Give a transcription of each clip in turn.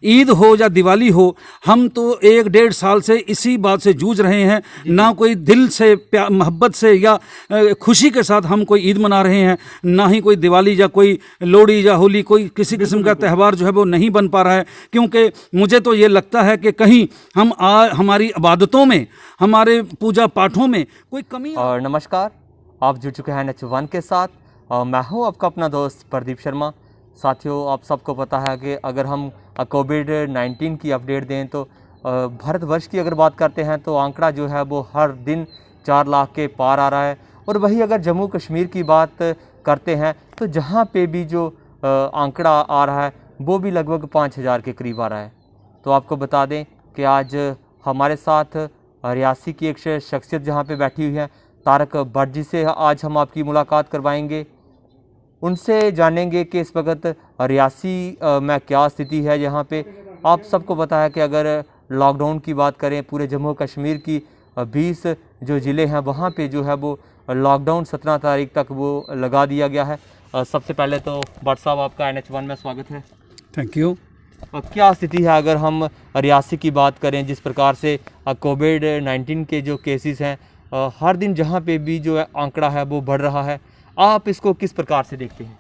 ईद हो या दिवाली हो, हम तो 1-1.5 साल से इसी बात से जूझ रहे हैं। ना कोई दिल से मोहब्बत से या खुशी के साथ हम कोई ईद मना रहे हैं, ना ही कोई दिवाली या कोई लोहड़ी या होली, कोई किसी किस्म का त्यौहार जो है वो नहीं बन पा रहा है। क्योंकि मुझे तो ये लगता है कि कहीं हम हमारी इबादतों में, हमारे पूजा पाठों में कोई कमी। और नमस्कार, आप जुड़ चुके हैं H1 के साथ। मैं हूं आपका अपना दोस्त प्रदीप शर्मा। साथियों, आप सबको पता है कि अगर हम कोविड-19 की अपडेट दें तो भारतवर्ष की अगर बात करते हैं तो आंकड़ा जो है वो हर दिन 4 लाख के पार आ रहा है। और वही अगर जम्मू कश्मीर की बात करते हैं तो जहां पे भी जो आंकड़ा आ रहा है वो भी लगभग 5000 के करीब आ रहा है। तो आपको बता दें कि आज हमारे साथ रियासी की एक शख्सियत जहां पे बैठी हुई है, तारक भट्ट जी से आज हम आपकी मुलाकात करवाएंगे। उनसे जानेंगे कि इस वक्त रियासी में क्या स्थिति है। यहाँ पे आप सबको पता है कि अगर लॉकडाउन की बात करें पूरे जम्मू कश्मीर की 20 जो ज़िले हैं वहाँ पे जो है वो लॉकडाउन 17 तारीख तक वो लगा दिया गया है। सबसे पहले तो भट्ट साहब, आपका NH1 में स्वागत है। Thank you. क्या स्थिति है अगर हम रियासी की बात करें, जिस प्रकार से कोविड-19 के जो केसेस हैं हर दिन जहाँ पे भी जो है आंकड़ा है वो बढ़ रहा है, आप इसको किस प्रकार से देखते हैं?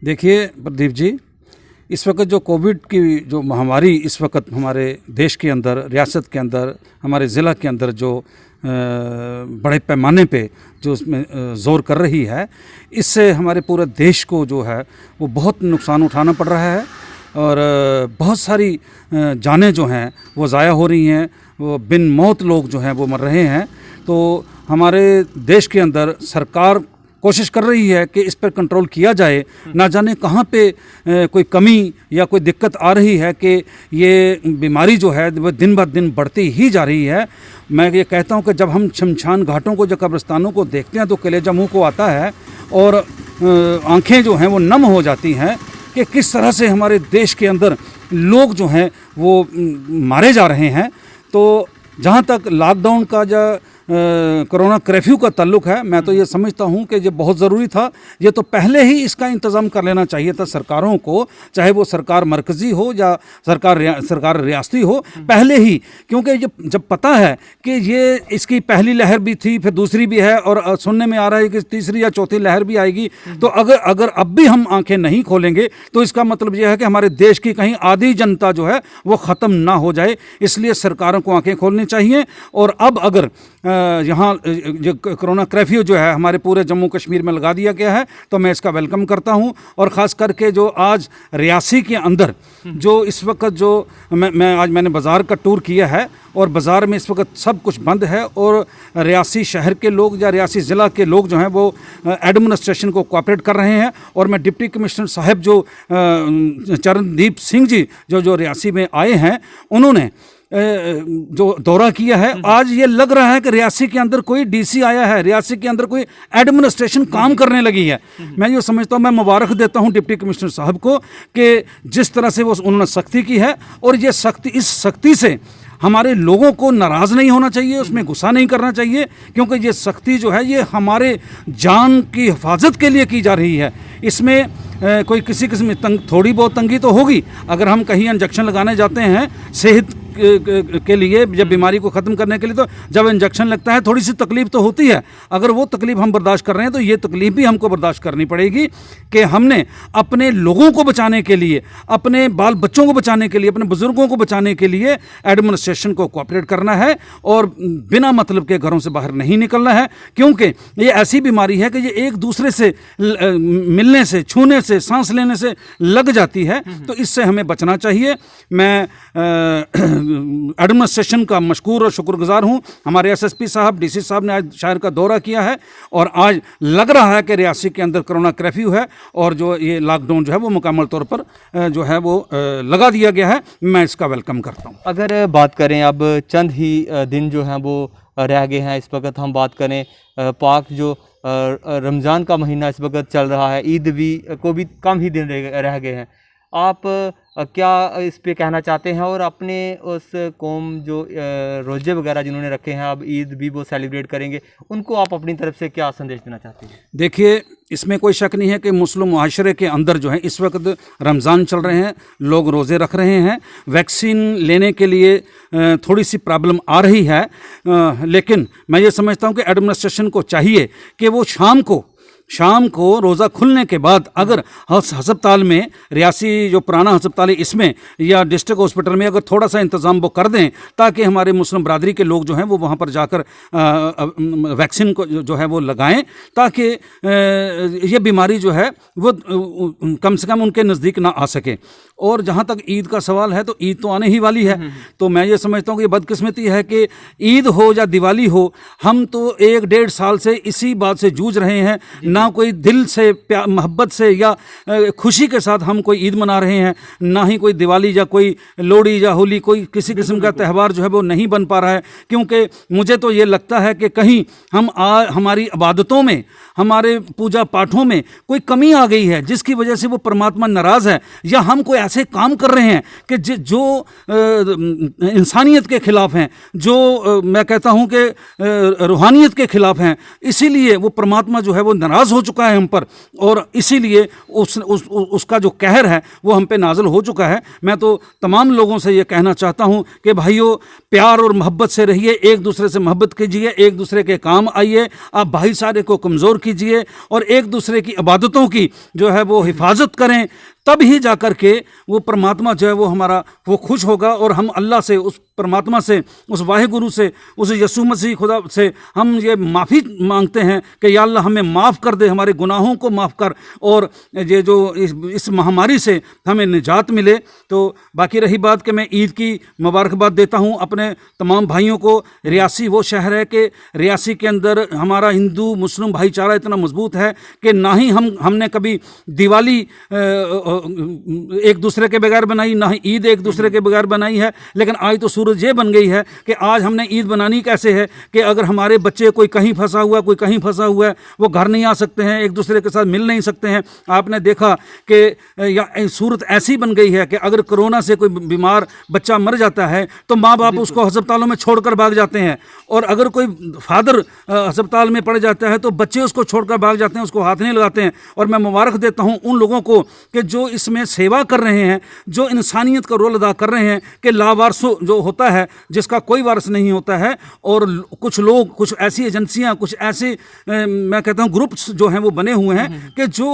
देखिए प्रदीप जी, इस वक्त जो कोविड की जो महामारी इस वक्त हमारे देश के अंदर, रियासत के अंदर, हमारे ज़िला के अंदर जो बड़े पैमाने पे जो उसमें ज़ोर कर रही है, इससे हमारे पूरे देश को जो है वो बहुत नुकसान उठाना पड़ रहा है। और बहुत सारी जानें जो हैं वो ज़ाया हो रही हैं, वो बिन मौत लोग जो हैं वो मर रहे हैं। तो हमारे देश के अंदर सरकार कोशिश कर रही है कि इस पर कंट्रोल किया जाए। ना जाने कहाँ पे कोई कमी या कोई दिक्कत आ रही है कि ये बीमारी जो है वो दिन ब दिन बढ़ती ही जा रही है। मैं ये कहता हूँ कि जब हम शमशान घाटों को, जो कब्रिस्तानों को देखते हैं तो कलेजा मुँह को आता है और आँखें जो हैं वो नम हो जाती हैं कि किस तरह से हमारे देश के अंदर लोग जो हैं वो मारे जा रहे हैं। तो जहाँ तक लॉकडाउन का या कोरोना कर्फ्यू का ताल्लुक़ है, मैं तो ये समझता हूँ कि ये बहुत ज़रूरी था। ये तो पहले ही इसका इंतज़ाम कर लेना चाहिए था सरकारों को, चाहे वो सरकार मरकज़ी हो या सरकार रियासती हो, पहले ही। क्योंकि ये जब पता है कि ये इसकी पहली लहर भी थी, फिर दूसरी भी है और सुनने में आ रहा है कि तीसरी या चौथी लहर भी आएगी, तो अगर अब भी हम आँखें नहीं खोलेंगे तो इसका मतलब यह है कि हमारे देश की कहीं आधी जनता जो है वो ख़त्म ना हो जाए। इसलिए सरकारों को आँखें खोलनी चाहिए। और अब अगर यहाँ जो कोरोना कर्फ्यू जो है हमारे पूरे जम्मू कश्मीर में लगा दिया गया है तो मैं इसका वेलकम करता हूँ। और ख़ास करके जो आज रियासी के अंदर जो इस वक्त जो मैंने बाज़ार का टूर किया है और बाज़ार में इस वक्त सब कुछ बंद है और रियासी शहर के लोग या रियासी ज़िला के लोग जो हैं वो एडमिनिस्ट्रेशन को कोऑपरेट कर रहे हैं। और मैं डिप्टी कमिश्नर साहब जो चरणदीप सिंह जी जो रियासी में आए हैं, उन्होंने जो दौरा किया है, आज ये लग रहा है कि रियासी के अंदर कोई डीसी आया है, रियासी के अंदर कोई एडमिनिस्ट्रेशन काम करने लगी है। मैं ये समझता हूँ, मैं मुबारक देता हूँ डिप्टी कमिश्नर साहब को कि जिस तरह से वो उन्होंने सख्ती की है। और ये इस सख्ती से हमारे लोगों को नाराज़ नहीं होना चाहिए, उसमें गुस्सा नहीं करना चाहिए, क्योंकि ये सख्ती जो है ये हमारे जान की हिफाजत के लिए की जा रही है। इसमें कोई किसी किस्म में थोड़ी बहुत तंगी तो होगी। अगर हम कहीं इंजेक्शन लगाने जाते हैं सेहत के लिए, जब बीमारी को ख़त्म करने के लिए, तो जब इंजेक्शन लगता है थोड़ी सी तकलीफ़ तो होती है। अगर वो तकलीफ़ हम बर्दाश्त कर रहे हैं तो ये तकलीफ़ भी हमको बर्दाश्त करनी पड़ेगी कि हमने अपने लोगों को बचाने के लिए, अपने बाल बच्चों को बचाने के लिए, अपने बुज़ुर्गों को बचाने के लिए एडमिनिस्ट्रेशन को कोऑपरेट करना है और बिना मतलब के घरों से बाहर नहीं निकलना है। क्योंकि ये ऐसी बीमारी है कि ये एक दूसरे से मिलने से, छूने से, सांस लेने से लग जाती है, तो इससे हमें बचना चाहिए। मैं एडमिनिस्ट्रेशन का मशकूर और शुक्रगुजार हूँ। हमारे एसएसपी साहब, डीसी साहब ने आज शहर का दौरा किया है और आज लग रहा है कि रियासी के अंदर कोरोना कर्फ्यू है और जो ये लॉकडाउन जो है वो मुकम्मल तौर पर जो है वो लगा दिया गया है। मैं इसका वेलकम करता हूँ। अगर बात करें, अब चंद ही दिन जो हैं वो रह गए हैं। इस वक्त हम बात करें पाक जो रमज़ान का महीना इस वक्त चल रहा है, ईद भी को भी कम ही दिन रह गए हैं। आप क्या इस पे कहना चाहते हैं, और अपने उस कौम जो रोज़े वगैरह जिन्होंने रखे हैं, अब ईद भी वो सेलिब्रेट करेंगे, उनको आप अपनी तरफ से क्या संदेश देना चाहते हैं? देखिए, इसमें कोई शक नहीं है कि मुस्लिम मुआशरे के अंदर जो है इस वक्त रमज़ान चल रहे हैं, लोग रोज़े रख रहे हैं। वैक्सीन लेने के लिए थोड़ी सी प्रॉब्लम आ रही है, लेकिन मैं ये समझता हूँ कि एडमिनिस्ट्रेशन को चाहिए कि वो शाम को रोज़ा खुलने के बाद अगर हस्पताल में, रियासी जो पुराना हस्पताल है इसमें या डिस्ट्रिक्ट हॉस्पिटल में अगर थोड़ा सा इंतज़ाम वो कर दें, ताकि हमारे मुस्लिम बरादरी के लोग जो हैं वो वहाँ पर जाकर वैक्सीन को जो है वो लगाएं, ताकि ये बीमारी जो है वो कम से कम उनके नज़दीक ना आ सके। और जहाँ तक ईद का सवाल है, तो ईद तो आने ही वाली है, तो मैं ये समझता हूँ कि बदकिस्मती है कि ईद हो या दिवाली हो, हम तो 1-1.5 साल से इसी बात से जूझ रहे हैं, ना कोई दिल से मोहब्बत से या खुशी के साथ हम कोई ईद मना रहे हैं, ना ही कोई दिवाली या कोई लोहड़ी या होली, कोई किसी किस्म का त्यौहार जो है वो नहीं बन पा रहा है। क्योंकि मुझे तो ये लगता है कि कहीं हमारी इबादतों में, हमारे पूजा पाठों में कोई कमी आ गई है, जिसकी वजह से वो परमात्मा नाराज़ है, या हम कोई ऐसे काम कर रहे हैं कि जो इंसानियत के खिलाफ हैं, जो मैं कहता हूं कि रूहानियत के खिलाफ हैं। इसीलिए वो परमात्मा जो है वो नाराज़ हो चुका है हम पर, और इसीलिए उसका जो कहर है वो हम पे नाज़िल हो चुका है। मैं तो तमाम लोगों से ये कहना चाहता हूं कि भाइयों, प्यार और मोहब्बत से रहिए, एक दूसरे से मोहब्बत कीजिए, एक दूसरे के काम आइए, आप भाईचारे को कमज़ोर कीजिए और एक दूसरे की इबादतों की जो है वो हिफाजत करें। तब ही जाकर के वो परमात्मा जो है वो हमारा वो खुश होगा, और हम अल्लाह से, उस परमात्मा से, उस वाहिगुरु से, उस यसू मसीह खुदा से हम ये माफ़ी मांगते हैं कि या अल्लाह हमें माफ़ कर दे, हमारे गुनाहों को माफ़ कर, और ये जो इस महामारी से हमें निजात मिले। तो बाकी रही बात कि मैं ईद की मुबारकबाद देता हूँ अपने तमाम भाइयों को। रियासी वो शहर है कि रियासी के अंदर हमारा हिंदू मुस्लिम भाईचारा इतना मजबूत है कि ना ही हमने कभी दिवाली एक दूसरे के बगैर बनाई, ना ही ईद एक दूसरे के बगैर बनाई है। लेकिन आज तो सूरत ये बन गई है कि आज हमने ईद बनानी कैसे है कि अगर हमारे बच्चे कोई कहीं फंसा हुआ है, कोई कहीं फंसा हुआ है, वो घर नहीं आ सकते हैं, एक दूसरे के साथ मिल नहीं सकते हैं। आपने देखा कि सूरत ऐसी बन गई है कि अगर कोरोना से कोई बीमार बच्चा मर जाता है तो माँ बाप उसको अस्पतालों में छोड़कर भाग जाते हैं, और अगर कोई फादर अस्पताल में पड़ जाता है तो बच्चे उसको छोड़कर भाग जाते हैं, उसको हाथ नहीं लगाते हैं। और मैं मुबारक देता हूँ उन लोगों को कि जो इसमें सेवा कर रहे हैं, जो इंसानियत का रोल अदा कर रहे हैं, कि लावारसों जो होता है, जिसका कोई वारस नहीं होता है, और कुछ लोग, कुछ ऐसी एजेंसियां, कुछ ऐसे मैं कहता हूँ ग्रुप्स जो हैं वो बने हुए हैं कि जो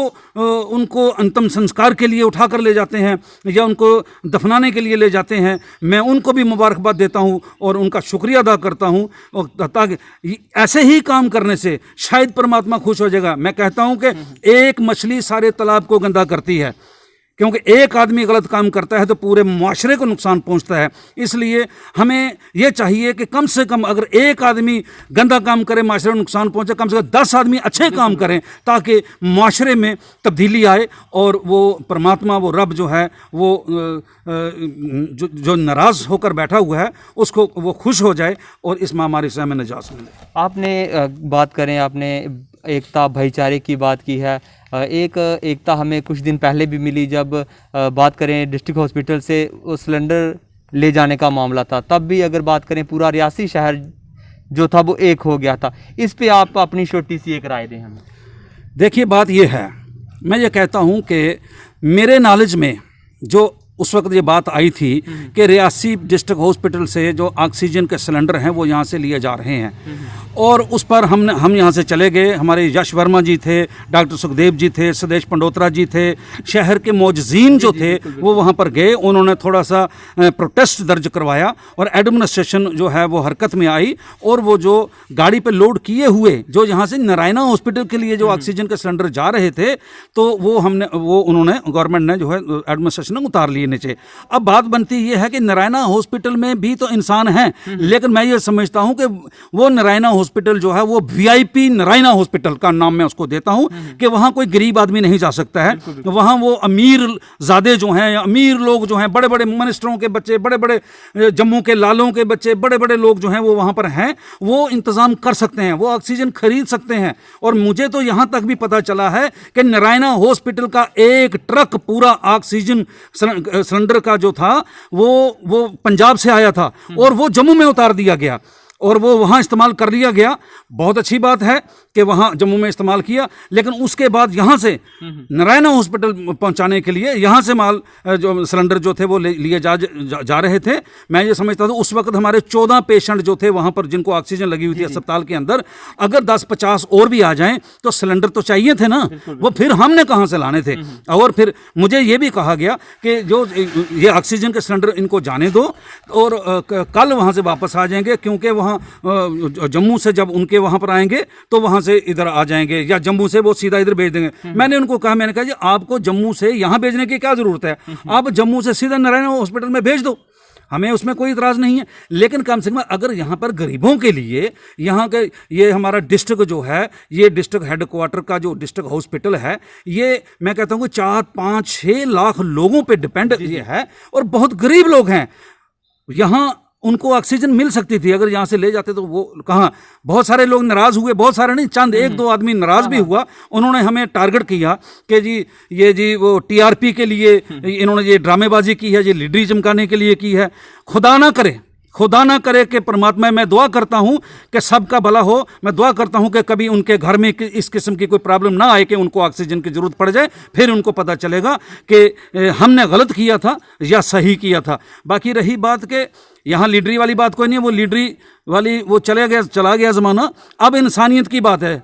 उनको अंतिम संस्कार के लिए उठा कर ले जाते हैं या उनको दफनाने के लिए ले जाते हैं। मैं उनको भी मुबारकबाद देता हूँ और उनका शुक्रिया अदा करता हूँ, और ताकि ऐसे ही काम करने से शायद परमात्मा खुश हो जाएगा। मैं कहता हूँ कि एक मछली सारे तालाब को गंदा करती है, क्योंकि एक आदमी गलत काम करता है तो पूरे मुआशरे को नुकसान पहुंचता है। इसलिए हमें यह चाहिए कि कम से कम अगर एक आदमी गंदा काम करे, मुआशरे को नुकसान पहुंचे, कम से कम 10 आदमी अच्छे काम करें, ताकि मुआशरे में तब्दीली आए और वो परमात्मा, वो रब जो है वो जो नाराज़ होकर बैठा हुआ है उसको वो खुश हो जाए और इस महामारी से हमें निजात मिले। आपने बात करें, आपने एकता भाईचारे की बात की है। एक एकता हमें कुछ दिन पहले भी मिली जब बात करें डिस्ट्रिक्ट हॉस्पिटल से वो सिलेंडर ले जाने का मामला था, तब भी अगर बात करें पूरा रियासी शहर जो था वो एक हो गया था। इस पे आप अपनी छोटी सी एक राय दें हमें। देखिए, बात ये है, मैं ये कहता हूँ कि मेरे नॉलेज में जो उस वक्त ये बात आई थी कि रियासी डिस्ट्रिक्ट हॉस्पिटल से जो ऑक्सीजन के सिलेंडर हैं वो यहाँ से लिए जा रहे हैं, और उस पर हम यहाँ से चले गए। हमारे यश वर्मा जी थे, डॉक्टर सुखदेव जी थे, सुदेश पंडोत्रा जी थे, शहर के मौजजीन जो थे वो वहाँ पर गए। उन्होंने थोड़ा सा प्रोटेस्ट दर्ज करवाया और एडमिनिस्ट्रेशन जो है वो हरकत में आई, और वो जो गाड़ी पे लोड किए हुए जो यहाँ से नारायणा हॉस्पिटल के लिए जो ऑक्सीजन के सिलेंडर जा रहे थे, तो उन्होंने गवर्नमेंट ने जो है एडमिनिस्ट्रेशन ने उतार लिए नीचे। अब बात बनती ये है कि नारायणा हॉस्पिटल में भी तो इंसान हैं, लेकिन मैं ये समझता हूँ कि वो नारायणा हॉस्पिटल जो है वो VIP नारायणा हॉस्पिटल का नाम मैं उसको देता हूं कि वहां कोई गरीब आदमी नहीं जा सकता है। वहां वो अमीर ज़ादे जो हैं, अमीर लोग जो हैं, बड़े बड़े मिनिस्टरों के बच्चे, बड़े बड़े जम्मू के लालों के बच्चे, बड़े बड़े लोग जो हैं वो वहां पर हैं, वो इंतज़ाम कर सकते हैं, वो ऑक्सीजन खरीद सकते हैं। और मुझे तो यहां तक भी पता चला है कि नारायणा हॉस्पिटल का एक ट्रक पूरा ऑक्सीजन सिलेंडर का जो था वो पंजाब से आया था और वो जम्मू में उतार दिया गया और वो वहाँ इस्तेमाल कर लिया गया। बहुत अच्छी बात है कि वहाँ जम्मू में इस्तेमाल किया, लेकिन उसके बाद यहाँ से नारायणा हॉस्पिटल पहुँचाने के लिए यहाँ से माल जो सिलेंडर जो थे वो लिए जा रहे थे। मैं ये समझता था उस वक्त हमारे 14 पेशेंट जो थे वहाँ पर जिनको ऑक्सीजन लगी हुई थी अस्पताल के अंदर, अगर 10-50 और भी आ जाएं तो सिलेंडर तो चाहिए थे ना, वो फिर हमने कहाँ से लाने थे। और फिर मुझे ये भी कहा गया कि जो ये ऑक्सीजन के सिलेंडर इनको जाने दो और कल वहाँ से वापस आ जाएंगे, क्योंकि वहाँ जम्मू से जब उनके वहाँ पर आएंगे तो वहाँ से इधर आ जाएंगे या जम्मू से वो सीधा इधर भेज देंगे। मैंने कहा जी आपको जम्मू से यहाँ भेजने की क्या ज़रूरत है, आप जम्मू से सीधा नारायण हॉस्पिटल में भेज दो, हमें उसमें कोई इतराज़ नहीं है। लेकिन कम से कम अगर यहाँ पर गरीबों के लिए यहाँ के ये हमारा डिस्ट्रिक्ट जो है, ये डिस्ट्रिक्ट हेडक्वार्टर का जो डिस्ट्रिक्ट हॉस्पिटल है, ये मैं कहता हूँ कि 4-5-6 लाख लोगों पे डिपेंड ये है और बहुत गरीब लोग हैं। यहाँ उनको ऑक्सीजन मिल सकती थी, अगर यहाँ से ले जाते तो वो कहाँ। बहुत सारे लोग नाराज हुए, बहुत सारे नहीं, चंद 1-2 आदमी नाराज भी हुआ। उन्होंने हमें टारगेट किया कि जी वो TRP के लिए इन्होंने ये ड्रामेबाजी की है, ये लीडरी चमकाने के लिए की है। खुदा ना करे कि परमात्मा, मैं दुआ करता हूँ कि सबका भला हो। मैं दुआ करता हूँ कि कभी उनके घर में इस किस्म की कोई प्रॉब्लम ना आए कि उनको ऑक्सीजन की ज़रूरत पड़ जाए, फिर उनको पता चलेगा कि हमने गलत किया था या सही किया था। बाकी रही बात कि यहाँ लीडरी वाली बात कोई नहीं है, वो लीडरी वाली वो चला गया ज़माना। अब इंसानियत की बात है।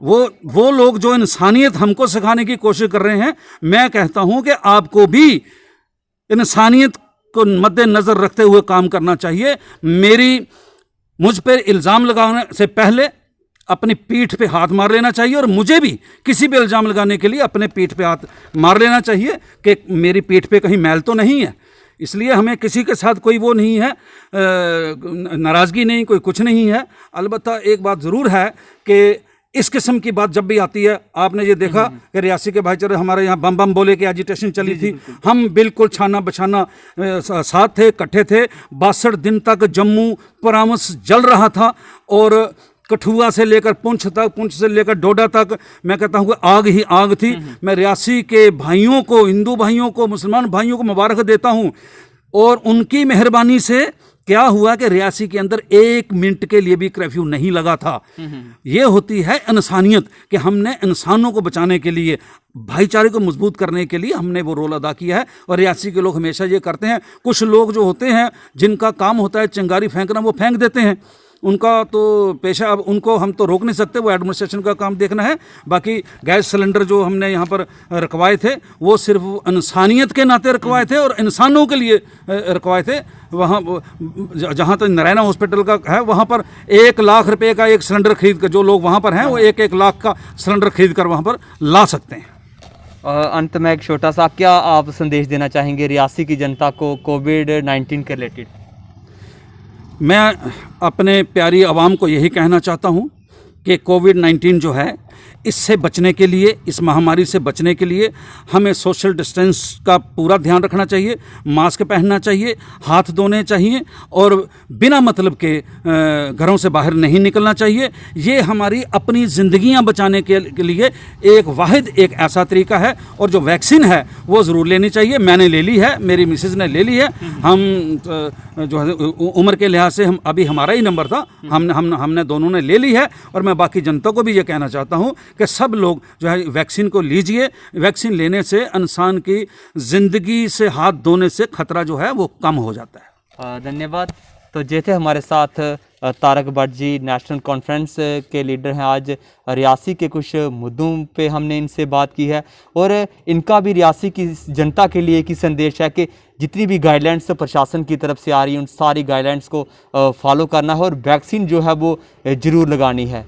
वो लोग जो इंसानियत हमको सिखाने की कोशिश कर रहे हैं, मैं कहता हूँ कि आपको भी इंसानियत को मद्देनजर रखते हुए काम करना चाहिए। मुझ पर इल्ज़ाम लगाने से पहले अपनी पीठ पे हाथ मार लेना चाहिए और मुझे भी किसी पे इल्ज़ाम लगाने के लिए अपने पीठ पे हाथ मार लेना चाहिए कि मेरी पीठ पे कहीं मैल तो नहीं है। इसलिए हमें किसी के साथ कोई वो नहीं है, नाराज़गी नहीं, कोई कुछ नहीं है। अलबत्ता एक बात ज़रूर है कि इस किस्म की बात जब भी आती है, आपने ये देखा कि रियासी के भाईचारे हमारे यहाँ बम बम बोले के एजिटेशन चली थी, हम बिल्कुल छाना बछाना साथ थे, इकट्ठे थे। 62 दिन तक जम्मू परामर्श जल रहा था और कठुआ से लेकर पुंछ तक, पुंछ से लेकर डोडा तक, मैं कहता हूँ कि आग ही आग थी। मैं रियासी के भाइयों को, हिंदू भाइयों को, मुसलमान भाइयों को मुबारक देता हूँ। और उनकी मेहरबानी से क्या हुआ कि रियासी के अंदर 1 मिनट के लिए भी कर्फ्यू नहीं लगा था। ये होती है इंसानियत कि हमने इंसानों को बचाने के लिए, भाईचारे को मजबूत करने के लिए हमने वो रोल अदा किया है। और रियासी के लोग हमेशा ये करते हैं। कुछ लोग जो होते हैं जिनका काम होता है चिंगारी फेंकना, वो फेंक देते हैं, उनका तो पेशा, अब उनको हम तो रोक नहीं सकते, वो एडमिनिस्ट्रेशन का काम देखना है। बाकी गैस सिलेंडर जो हमने यहाँ पर रखवाए थे वो सिर्फ इंसानियत के नाते रखवाए थे और इंसानों के लिए रखवाए थे। वहाँ जहाँ तक नारायणा हॉस्पिटल का है, वहाँ पर 1 लाख रुपए का एक सिलेंडर खरीद कर, जो लोग वहाँ पर हैं वो 1-1 लाख का सिलेंडर खरीद कर वहाँ पर ला सकते हैं। अंत में एक छोटा सा, क्या आप संदेश देना चाहेंगे रियासी की जनता को कोविड-19 के रिलेटेड? मैं अपने प्यारी आवाम को यही कहना चाहता हूँ कि कोविड-19 जो है, इससे बचने के लिए, इस महामारी से बचने के लिए हमें सोशल डिस्टेंस का पूरा ध्यान रखना चाहिए, मास्क पहनना चाहिए, हाथ धोने चाहिए और बिना मतलब के घरों से बाहर नहीं निकलना चाहिए। ये हमारी अपनी ज़िंदगियां बचाने के लिए एक ऐसा तरीका है। और जो वैक्सीन है वो ज़रूर लेनी चाहिए। मैंने ले ली है, मेरी मिसेज़ ने ले ली है। हम जो है उम्र के लिहाज से हम अभी हमारा ही नंबर था, हमने दोनों ने ले ली है। और मैं बाकी जनता को भी ये कहना चाहता हूँ कि सब लोग जो है वैक्सीन को लीजिए। वैक्सीन लेने से इंसान की ज़िंदगी से हाथ धोने से खतरा जो है वो कम हो जाता है। धन्यवाद। तो ये थे हमारे साथ तारक भट्ट जी, नेशनल कॉन्फ्रेंस के लीडर हैं। आज रियासी के कुछ मुद्दों पे हमने इनसे बात की है और इनका भी रियासी की जनता के लिए एक ही संदेश है कि जितनी भी गाइडलाइंस प्रशासन की तरफ से आ रही हैं उन सारी गाइडलाइंस को फॉलो करना है और वैक्सीन जो है वो ज़रूर लगानी है।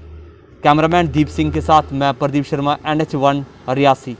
कैमरामैन दीप सिंह के साथ मैं प्रदीप शर्मा, NH1 रियासी।